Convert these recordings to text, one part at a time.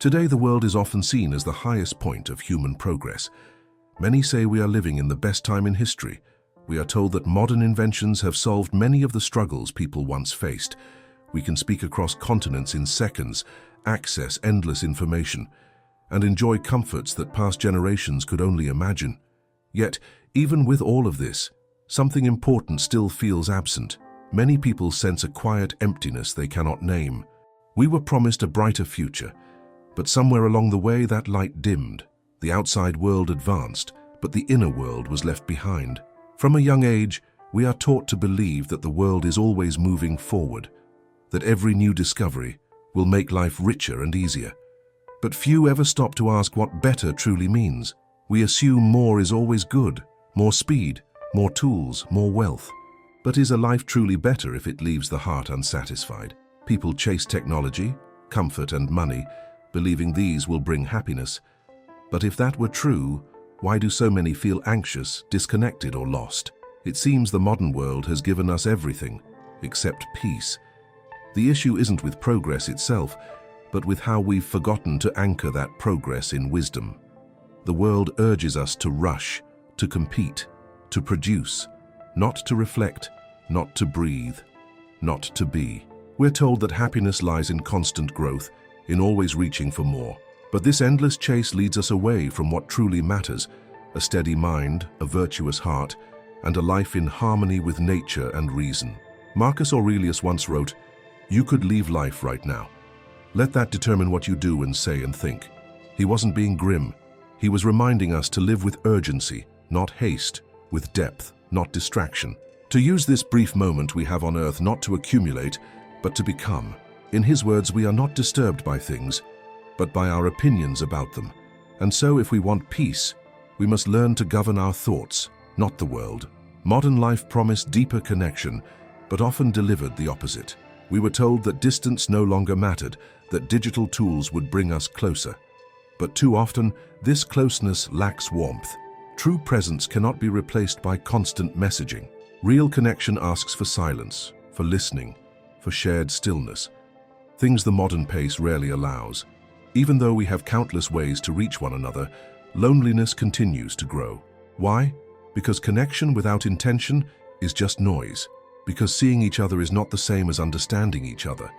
Today, the world is often seen as the highest point of human progress. Many say we are living in the best time in history. We are told that modern inventions have solved many of the struggles people once faced. We can speak across continents in seconds, access endless information, and enjoy comforts that past generations could only imagine. Yet, even with all of this, something important still feels absent. Many people sense a quiet emptiness they cannot name. We were promised a brighter future, but somewhere along the way that light dimmed. The outside world advanced, but the inner world was left behind. From a young age, we are taught to believe that the world is always moving forward, that every new discovery will make life richer and easier. But few ever stop to ask what better truly means. We assume more is always good, more speed, more tools, more wealth. But is a life truly better if it leaves the heart unsatisfied? People chase technology, comfort and money, believing these will bring happiness. But if that were true, why do so many feel anxious, disconnected or lost? It seems the modern world has given us everything, except peace. The issue isn't with progress itself, but with how we've forgotten to anchor that progress in wisdom. The world urges us to rush, to compete, to produce, not to reflect, not to breathe, not to be. We're told that happiness lies in constant growth, in always reaching for more. But this endless chase leads us away from what truly matters: a steady mind, a virtuous heart, and a life in harmony with nature and reason. Marcus Aurelius once wrote, "You could leave life right now. Let that determine what you do and say and think." He wasn't being grim. He was reminding us to live with urgency, not haste, with depth, not distraction. To use this brief moment we have on earth not to accumulate, but to become. In his words, we are not disturbed by things, but by our opinions about them. And so if we want peace, we must learn to govern our thoughts, not the world. Modern life promised deeper connection, but often delivered the opposite. We were told that distance no longer mattered, that digital tools would bring us closer. But too often, this closeness lacks warmth. True presence cannot be replaced by constant messaging. Real connection asks for silence, for listening, for shared stillness. Things the modern pace rarely allows. Even though we have countless ways to reach one another, loneliness continues to grow. Why? Because connection without intention is just noise. Because seeing each other is not the same as understanding each other.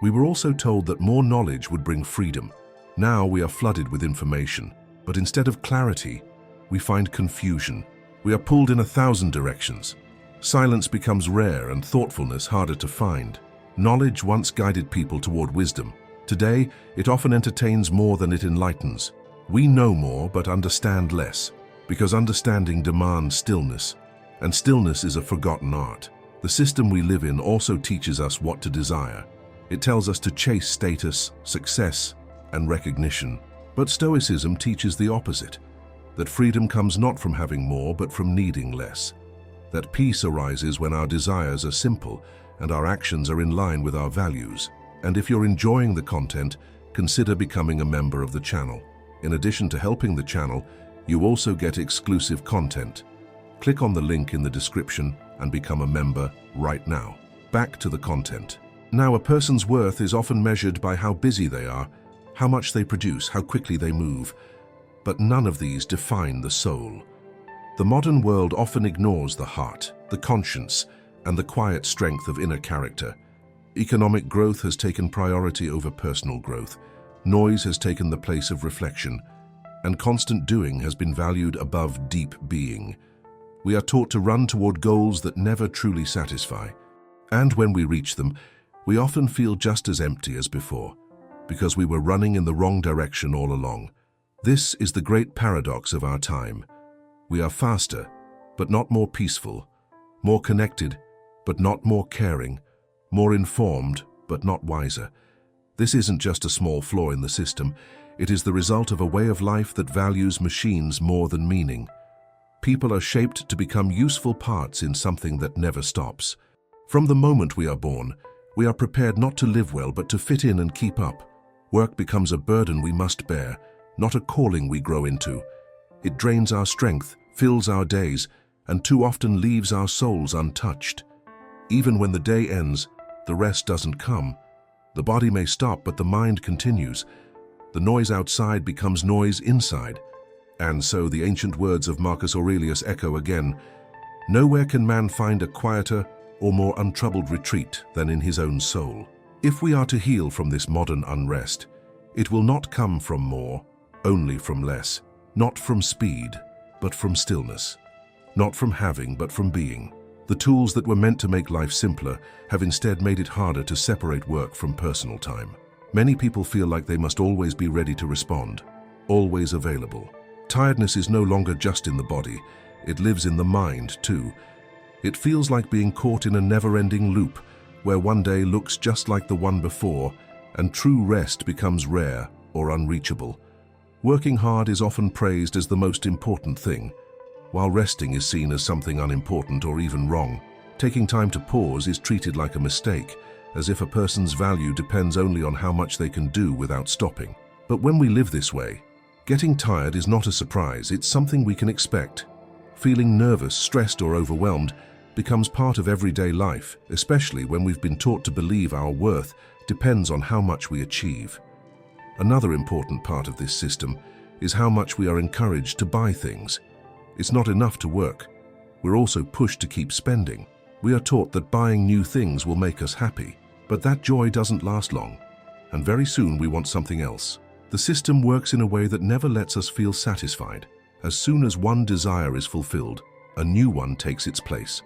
We were also told that more knowledge would bring freedom. Now we are flooded with information, but instead of clarity, we find confusion. We are pulled in 1,000 directions. Silence becomes rare and thoughtfulness harder to find. Knowledge once guided people toward wisdom. Today, it often entertains more than it enlightens. We know more but understand less, because understanding demands stillness, and stillness is a forgotten art. The system we live in also teaches us what to desire. It tells us to chase status, success, and recognition. But Stoicism teaches the opposite, that freedom comes not from having more but from needing less. That peace arises when our desires are simple and our actions are in line with our values. And if you're enjoying the content, consider becoming a member of the channel. In addition to helping the channel, you also get exclusive content. Click on the link in the description and become a member right now. Back to the content. Now, a person's worth is often measured by how busy they are, how much they produce, how quickly they move. But none of these define the soul. The modern world often ignores the heart, the conscience, and the quiet strength of inner character. Economic growth has taken priority over personal growth. Noise has taken the place of reflection, and constant doing has been valued above deep being. We are taught to run toward goals that never truly satisfy. And when we reach them, we often feel just as empty as before, because we were running in the wrong direction all along. This is the great paradox of our time. We are faster, but not more peaceful, more connected, but not more caring, more informed, but not wiser. This isn't just a small flaw in the system. It is the result of a way of life that values machines more than meaning. People are shaped to become useful parts in something that never stops. From the moment we are born, we are prepared not to live well, but to fit in and keep up. Work becomes a burden we must bear, not a calling we grow into. It drains our strength, fills our days, and too often leaves our souls untouched. Even when the day ends, the rest doesn't come. The body may stop, but the mind continues. The noise outside becomes noise inside. And so the ancient words of Marcus Aurelius echo again: "Nowhere can man find a quieter or more untroubled retreat than in his own soul." If we are to heal from this modern unrest, it will not come from more, only from less. Not from speed, but from stillness. Not from having, but from being. The tools that were meant to make life simpler have instead made it harder to separate work from personal time. Many people feel like they must always be ready to respond, always available. Tiredness is no longer just in the body, it lives in the mind too. It feels like being caught in a never-ending loop, where one day looks just like the one before, and true rest becomes rare or unreachable. Working hard is often praised as the most important thing, while resting is seen as something unimportant or even wrong. Taking time to pause is treated like a mistake, as if a person's value depends only on how much they can do without stopping. But when we live this way, getting tired is not a surprise, it's something we can expect. Feeling nervous, stressed, or overwhelmed becomes part of everyday life, especially when we've been taught to believe our worth depends on how much we achieve. Another important part of this system is how much we are encouraged to buy things. It's not enough to work. We're also pushed to keep spending. We are taught that buying new things will make us happy, but that joy doesn't last long, and very soon we want something else. The system works in a way that never lets us feel satisfied. As soon as one desire is fulfilled, a new one takes its place.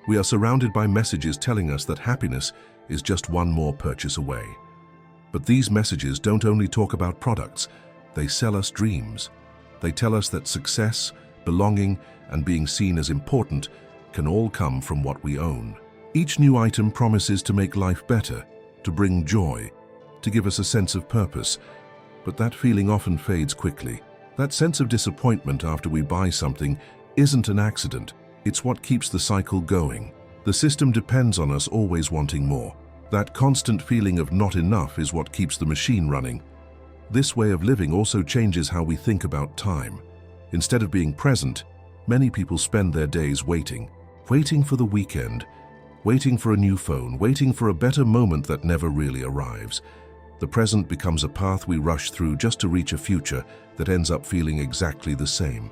We are surrounded by messages telling us that happiness is just one more purchase away. But these messages don't only talk about products, they sell us dreams. They tell us that success, belonging, and being seen as important can all come from what we own. Each new item promises to make life better, to bring joy, to give us a sense of purpose, but that feeling often fades quickly. That sense of disappointment after we buy something isn't an accident, it's what keeps the cycle going. The system depends on us always wanting more. That constant feeling of not enough is what keeps the machine running. This way of living also changes how we think about time. Instead of being present, many people spend their days waiting for the weekend, waiting for a new phone, waiting for a better moment that never really arrives. The present becomes a path we rush through just to reach a future that ends up feeling exactly the same.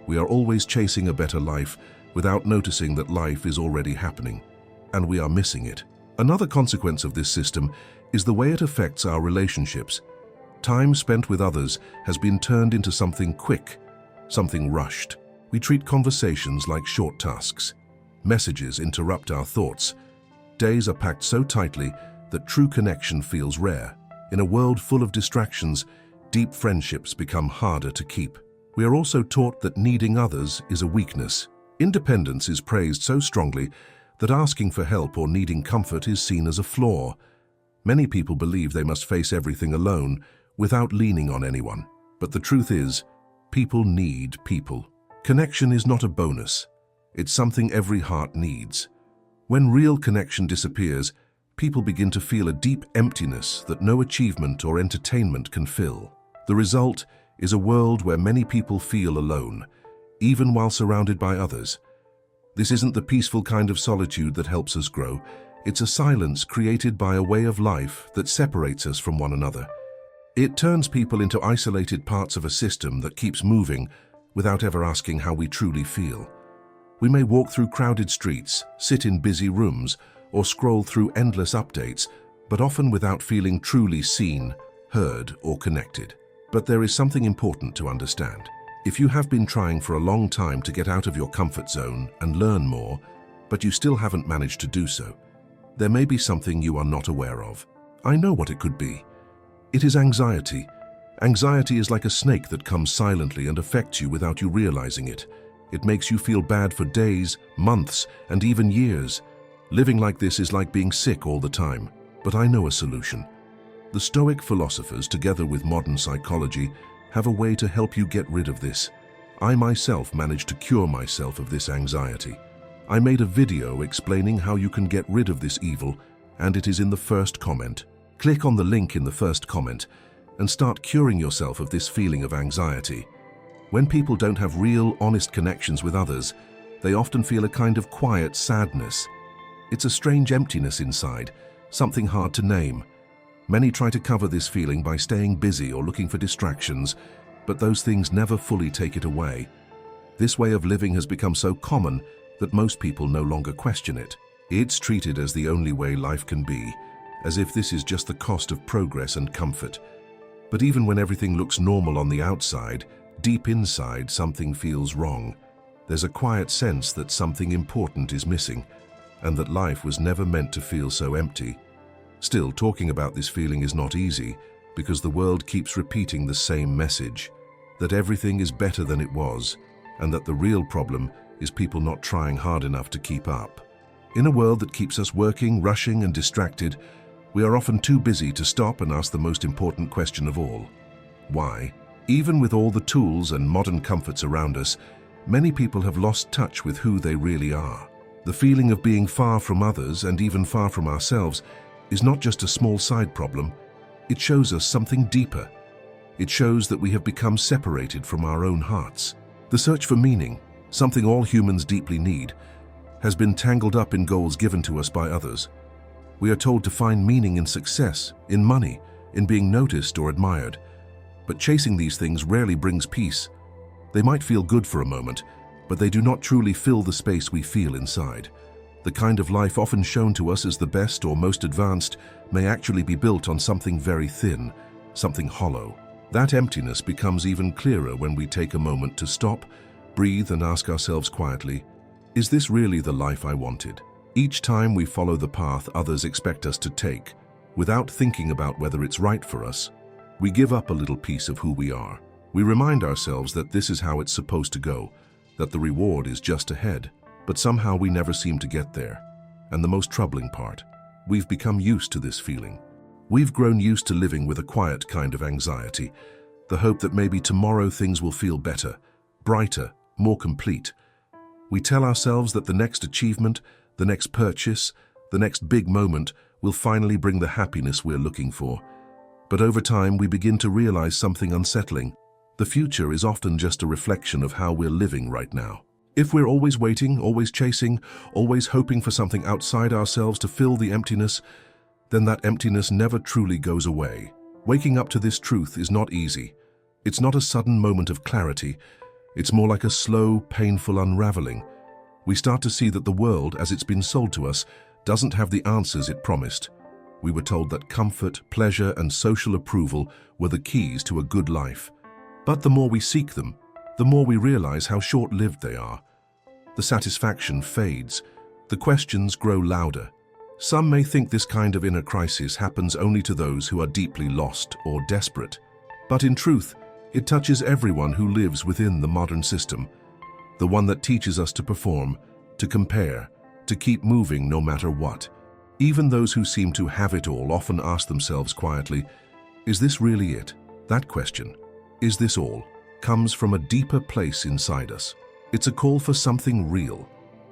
We are always chasing a better life without noticing that life is already happening, and we are missing it. Another consequence of this system is the way it affects our relationships. Time spent with others has been turned into something quick, something rushed. We treat conversations like short tasks. Messages interrupt our thoughts. Days are packed so tightly that true connection feels rare. In a world full of distractions, deep friendships become harder to keep. We are also taught that needing others is a weakness. Independence is praised so strongly that asking for help or needing comfort is seen as a flaw. Many people believe they must face everything alone without leaning on anyone. But the truth is, people need people. Connection is not a bonus. It's something every heart needs. When real connection disappears, people begin to feel a deep emptiness that no achievement or entertainment can fill. The result is a world where many people feel alone, even while surrounded by others. This isn't the peaceful kind of solitude that helps us grow. It's a silence created by a way of life that separates us from one another. It turns people into isolated parts of a system that keeps moving without ever asking how we truly feel. We may walk through crowded streets, sit in busy rooms, or scroll through endless updates, but often without feeling truly seen, heard, or connected. But there is something important to understand. If you have been trying for a long time to get out of your comfort zone and learn more, but you still haven't managed to do so, there may be something you are not aware of. I know what it could be. It is anxiety. Anxiety is like a snake that comes silently and affects you without you realizing it. It makes you feel bad for days, months, and even years. Living like this is like being sick all the time. But I know a solution. The Stoic philosophers, together with modern psychology, have a way to help you get rid of this. I myself managed to cure myself of this anxiety. I made a video explaining how you can get rid of this evil, and it is in the first comment. Click on the link in the first comment and start curing yourself of this feeling of anxiety. When people don't have real, honest connections with others, they often feel a kind of quiet sadness. It's a strange emptiness inside, something hard to name. Many try to cover this feeling by staying busy or looking for distractions, but those things never fully take it away. This way of living has become so common that most people no longer question it. It's treated as the only way life can be, as if this is just the cost of progress and comfort. But even when everything looks normal on the outside, deep inside something feels wrong. There's a quiet sense that something important is missing, and that life was never meant to feel so empty. Still, talking about this feeling is not easy, because the world keeps repeating the same message, that everything is better than it was, and that the real problem is people not trying hard enough to keep up. In a world that keeps us working, rushing, and distracted, we are often too busy to stop and ask the most important question of all: why? Even with all the tools and modern comforts around us, many people have lost touch with who they really are. The feeling of being far from others and even far from ourselves is not just a small side problem. It shows us something deeper. It shows that we have become separated from our own hearts. The search for meaning, something all humans deeply need, has been tangled up in goals given to us by others. We are told to find meaning in success, in money, in being noticed or admired. But chasing these things rarely brings peace. They might feel good for a moment, but they do not truly fill the space we feel inside. The kind of life often shown to us as the best or most advanced may actually be built on something very thin, something hollow. That emptiness becomes even clearer when we take a moment to stop, breathe, and ask ourselves quietly, is this really the life I wanted? Each time we follow the path others expect us to take, without thinking about whether it's right for us, we give up a little piece of who we are. We remind ourselves that this is how it's supposed to go, that the reward is just ahead. But somehow we never seem to get there. And the most troubling part, we've become used to this feeling. We've grown used to living with a quiet kind of anxiety, the hope that maybe tomorrow things will feel better, brighter, more complete. We tell ourselves that the next achievement, the next purchase, the next big moment will finally bring the happiness we're looking for. But over time, we begin to realize something unsettling. The future is often just a reflection of how we're living right now. If we're always waiting, always chasing, always hoping for something outside ourselves to fill the emptiness, then that emptiness never truly goes away. Waking up to this truth is not easy. It's not a sudden moment of clarity. It's more like a slow, painful unraveling. We start to see that the world, as it's been sold to us, doesn't have the answers it promised. We were told that comfort, pleasure, and social approval were the keys to a good life. But the more we seek them, the more we realize how short-lived they are. The satisfaction fades. The questions grow louder. Some may think this kind of inner crisis happens only to those who are deeply lost or desperate. But in truth, it touches everyone who lives within the modern system, the one that teaches us to perform, to compare, to keep moving no matter what. Even those who seem to have it all often ask themselves quietly, is this really it? That question, is this all, comes from a deeper place inside us. It's a call for something real,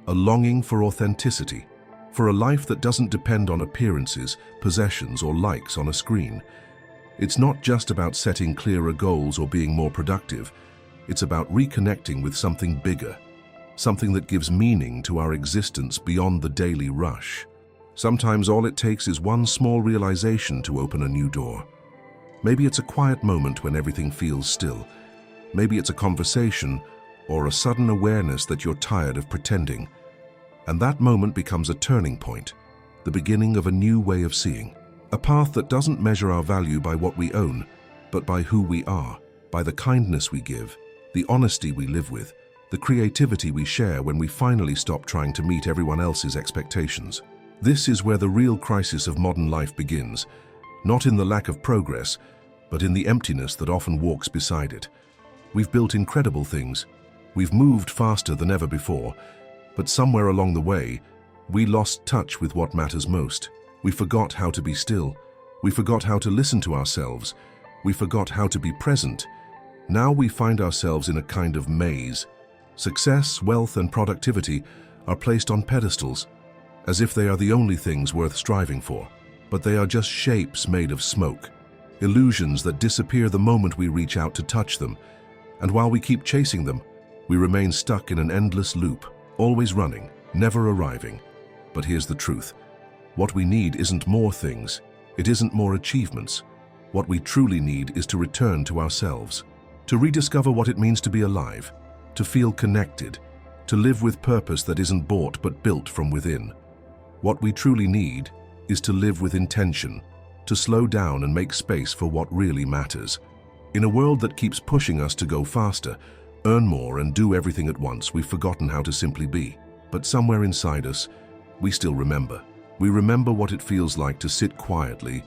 a longing for authenticity, for a life that doesn't depend on appearances, possessions, or likes on a screen. It's not just about setting clearer goals or being more productive. It's about reconnecting with something bigger, something that gives meaning to our existence beyond the daily rush. Sometimes all it takes is one small realization to open a new door. Maybe it's a quiet moment when everything feels still. Maybe it's a conversation or a sudden awareness that you're tired of pretending. And that moment becomes a turning point, the beginning of a new way of seeing. A path that doesn't measure our value by what we own, but by who we are, by the kindness we give, the honesty we live with, the creativity we share when we finally stop trying to meet everyone else's expectations. This is where the real crisis of modern life begins, not in the lack of progress, but in the emptiness that often walks beside it. We've built incredible things. We've moved faster than ever before, but somewhere along the way, we lost touch with what matters most. We forgot how to be still. We forgot how to listen to ourselves. We forgot how to be present. Now we find ourselves in a kind of maze. Success, wealth, and productivity are placed on pedestals, as if they are the only things worth striving for. But they are just shapes made of smoke, illusions that disappear the moment we reach out to touch them. And while we keep chasing them, we remain stuck in an endless loop, always running, never arriving. But here's the truth. What we need isn't more things. It isn't more achievements. What we truly need is to return to ourselves, to rediscover what it means to be alive, to feel connected, to live with purpose that isn't bought but built from within. What we truly need is to live with intention, to slow down and make space for what really matters. In a world that keeps pushing us to go faster, earn more, and do everything at once, we've forgotten how to simply be. But somewhere inside us, we still remember. We remember what it feels like to sit quietly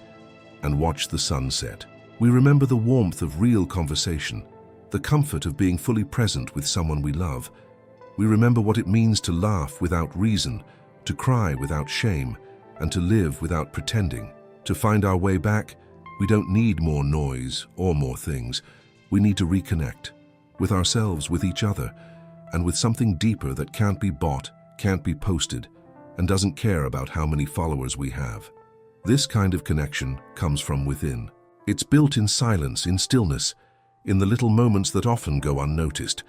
and watch the sun set. We remember the warmth of real conversation, the comfort of being fully present with someone we love. We remember what it means to laugh without reason, to cry without shame, and to live without pretending. To find our way back, we don't need more noise or more things. We need to reconnect with ourselves, with each other, and with something deeper that can't be bought, can't be posted, and doesn't care about how many followers we have. This kind of connection comes from within. It's built in silence, in stillness, in the little moments that often go unnoticed.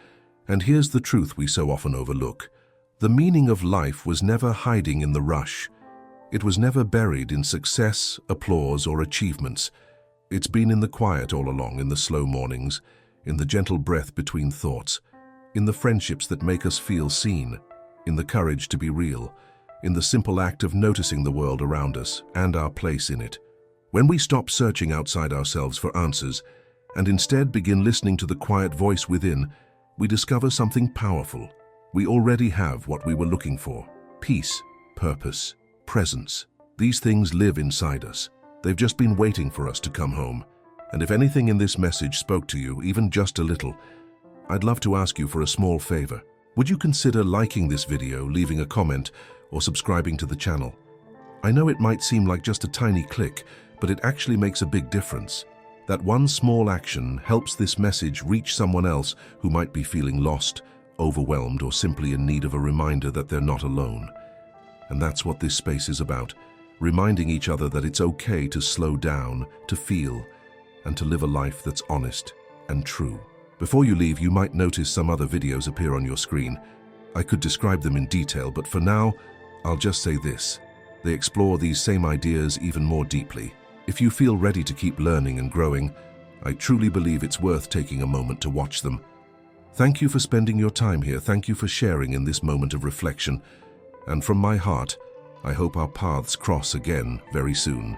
And here's the truth we so often overlook. The meaning of life was never hiding in the rush. It was never buried in success, applause, or achievements. It's been in the quiet all along, in the slow mornings, in the gentle breath between thoughts, in the friendships that make us feel seen, in the courage to be real, in the simple act of noticing the world around us and our place in it. When we stop searching outside ourselves for answers and instead begin listening to the quiet voice within, we discover something powerful. We already have what we were looking for: peace, purpose, presence. These things live inside us. They've just been waiting for us to come home. And if anything in this message spoke to you, even just a little, I'd love to ask you for a small favor. Would you consider liking this video, leaving a comment, or subscribing to the channel? I know it might seem like just a tiny click, but it actually makes a big difference. That one small action helps this message reach someone else who might be feeling lost, overwhelmed, or simply in need of a reminder that they're not alone. And that's what this space is about, reminding each other that it's okay to slow down, to feel, and to live a life that's honest and true. Before you leave, you might notice some other videos appear on your screen. I could describe them in detail, but for now, I'll just say this: they explore these same ideas even more deeply. If you feel ready to keep learning and growing, I truly believe it's worth taking a moment to watch them. Thank you for spending your time here. Thank you for sharing in this moment of reflection. And from my heart, I hope our paths cross again very soon.